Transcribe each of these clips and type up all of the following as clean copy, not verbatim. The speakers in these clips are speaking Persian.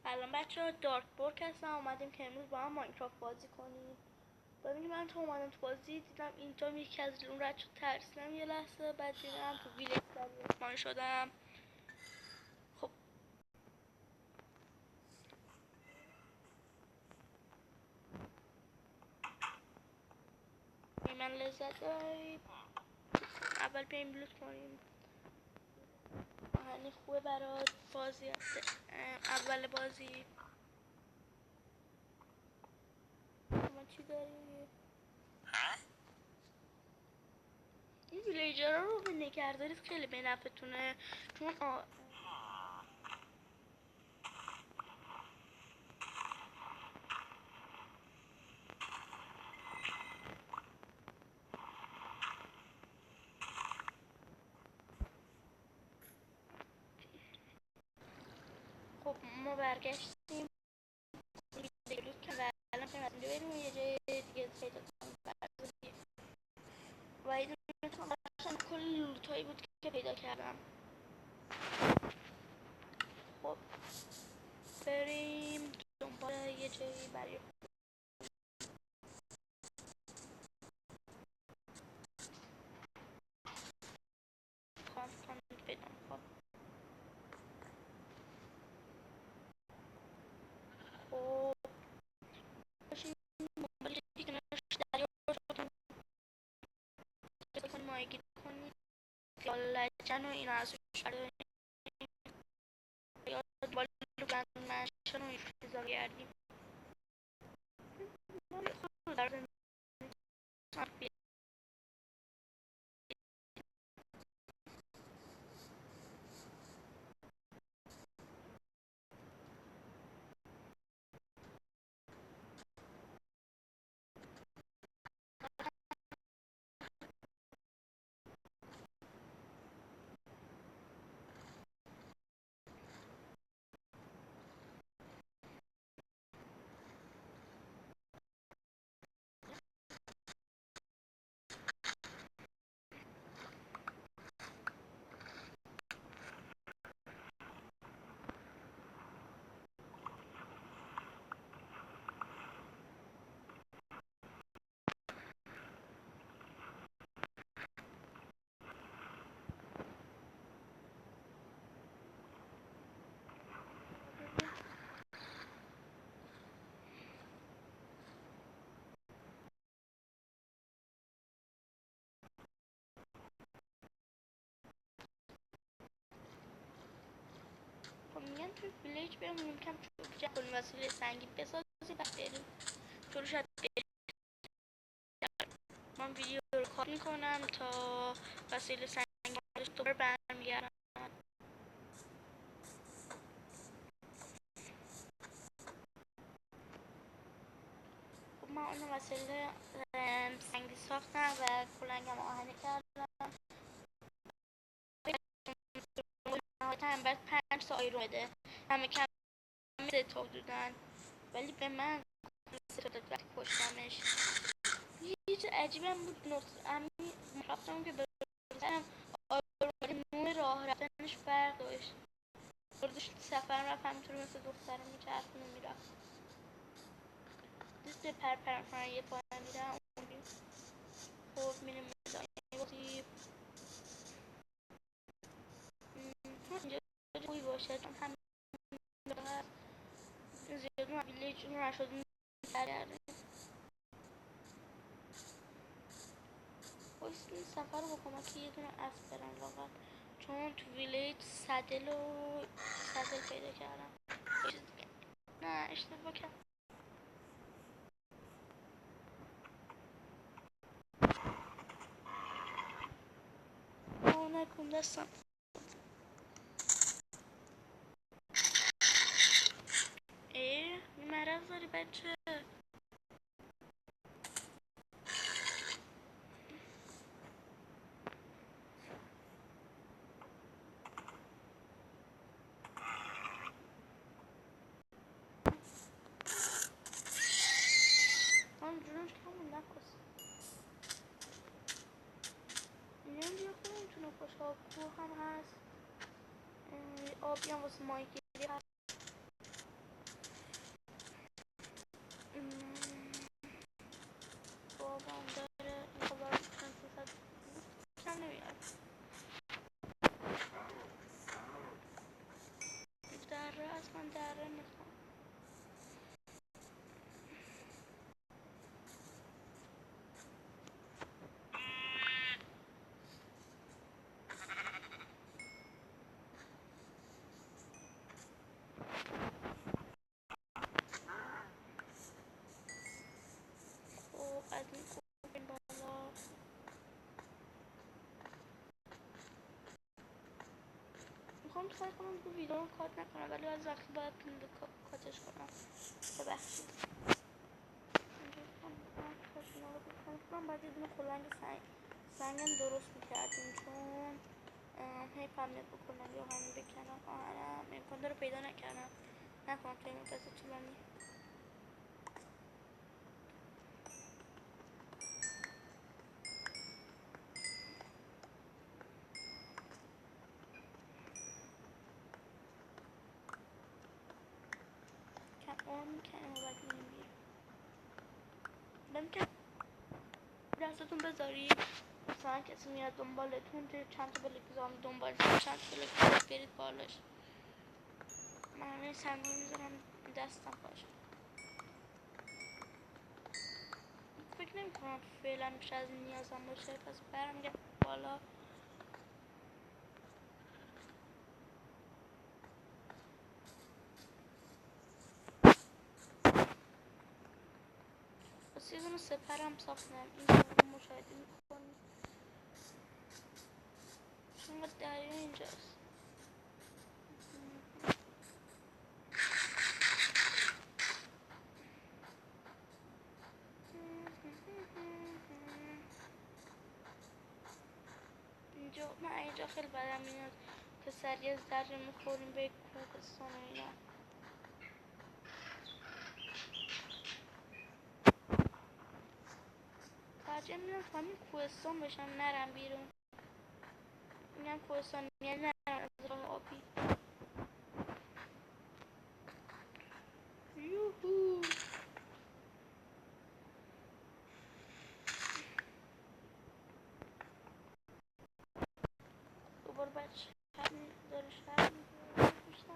الان بچه ها دارک بورک هستم. اومدیم که امروز با هم ماینکرافت بازی کنیم. ببینید من تو اومدم تو بازی دیدم اینجا یکی از اون رد شد، ترسیدم یه لحظه. بعد دیدم تو ویلیج اسپان شدم. خب من لذت داریم. اول بیایم لوت کنیم. آهنی خوبه برای بازی اول بازی. ما چی داریم؟ این ویلیجرها رو به نگهداری خیلی به نفعتونه، چون خب ما برگشتیم لوت که و الان بریم از اینجا بریم و یه جای دیگه پیدا کنیم. و یه دونه کل لوتایی بود که پیدا کردم. خب بریم دنبال یه جایی برای خواستم پیدا کنم. خب باشیم دنبال یه جایی کنارش دریا رو کنیم، ماهیگیری کنیم، خیال لجن و اینا ازش برداریم یا دنبال لوگن منشن و این چیزا گردیم. خود در زندگی خب میگن توی ویلیج بریم کم چوب جمع کنیم، وسیله سنگی بسازیم بعد بریم جلو. شاید من ویدیو رو رکورد میکنم تا وسیله سنگی دوباره برمیگردم. خب من اون وسیله سنگی ساختم و کلنگم آهنی کردم. نهایتا بعد 5 تا آیرون بده. همه کم 3 تا بودن ولی به من 3 تا داد وقتی کشتمش. یه چیز عجیبم بود. همین رفتم که بزنم آیرون نوع راه رفتنش فرق داشت. بردش سفر رفت همینطور مثل دختره میچرخون و میرفت. دیسته پر یه پای میرم خب میریم مدانی اینجا خوبی باشه، چون هم زیاد ما ویلیج رو نشدیم برگردیم. باید این سفر رو با کمک یه دونه اسب برم لاغر، چون تو ویلیج صدل پیدا کردم. نه اشتباه کردم. نکن دستم. مرض داری بچه؟ من جونش همون نکس اینجا خود میتونه باشه. آبکو هم هست. آبی هم واسه ماهیگیری هست. دارم سعی کنم که ویدیو رو کات نکنم، ولی از وقتی باید پین کاتش کنم. ببخشید. من باید یه دونه کلنگ سنگم درست میکردیم، چون هی فهمید بکنم یا همین بکنم آهنم امکان داره پیدا نکردم نکنم توی مدت طولانی. ممکن دستتون بذارید مثلا کسی میاد دنبالتون توی چند تا بلکزام دنبالتون چند تا بلکزام برید بالاش. من همه سنگا میذارم دستم باشه. فکر نمی کنم فعلا بیش از این نیازم باشه، پس برم گرد بالا. بس یه دونه سپرم ساختم، این رو مشاهده میکنید چون دریا اینجاست. من اینجا خیلی بدم میاد که سریع در میخوریم به کوهستان و اینا. ترجیح میدم تا همین کوهستان بشم نرم بیرون. اینم کوهستان یعنی نرم از راه آبی. یوهو دوباره بچه داره شهر میگه بیشتر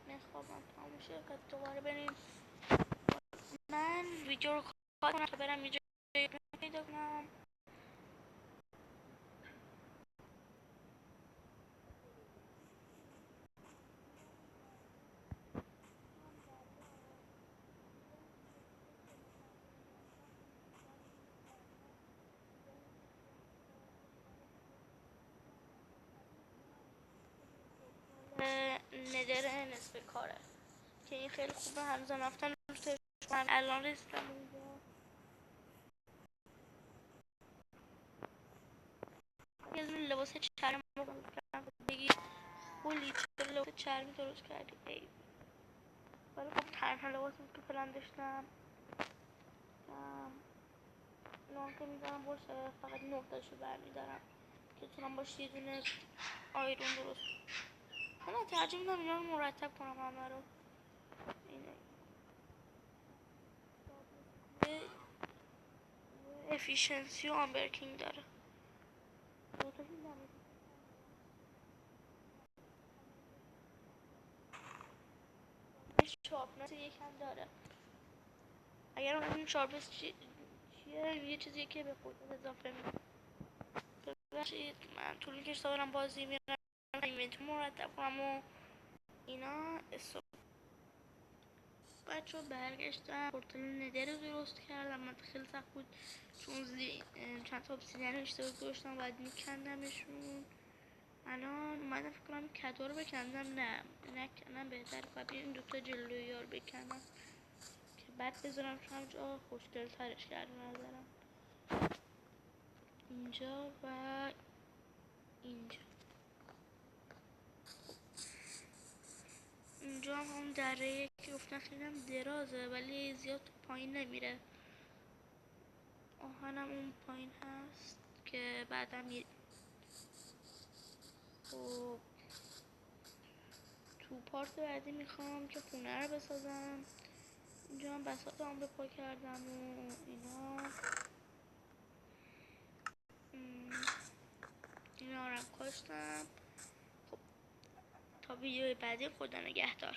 میخوابم تموم شه که دوباره بریم. من ویدیو رو کار کنم تا برم یه جایی پیدا کنم. ندر نصف کاره که این خیلی خوبه، هنوزم رفتن دوستش. من الان رسیدم اونجا. یه دونه لباس چرم بگی خولی چرا لباس چرمی درست کردی؟ ای ولی خب تنها لباسم که فلان داشتم نام که میدارم باشه، فقط نقطهشو برمیدارم که تونم باشه یه دونه آیرون درست. من ترجیح میدم اینا رو مرتب کنم همه رو. اینه افیشنسی و آمبرکینگ داره. شارپنس یکم داره. اگر اون شارپنس چیه یه چیزیه که به خود اضافه میکنه. ببخشید من طول میکشه تا برم بازی میرم ایونت مرتب کنم و اینا. بچه ها برگشتم پورتال ندر رو درست کردم. من خیلی سخت بود چون چند تا obsidian اشتباه گذاشتم باید میکندمشون. الان اومدم فکر کنم کدو رو بکندم، نه نکنم بهتره باید این دوتا جلویی رو بکنم که بعد بذارم چون همجا خوشگل ترش کردم نظرم. اینجا و اینجا. اینجا هم اون دره که گفتن خیلی هم درازه ولی زیاد پایین نمیره. آهنم اون پایین هست که بعدم خب تو پارت بعدی میخوام که خونه رو بسازم. اینجا هم بساط هم رو پا کردم و اینا. اینا رو هم کاشتم. خب تا ویدیو بعدی خدا نگهدار.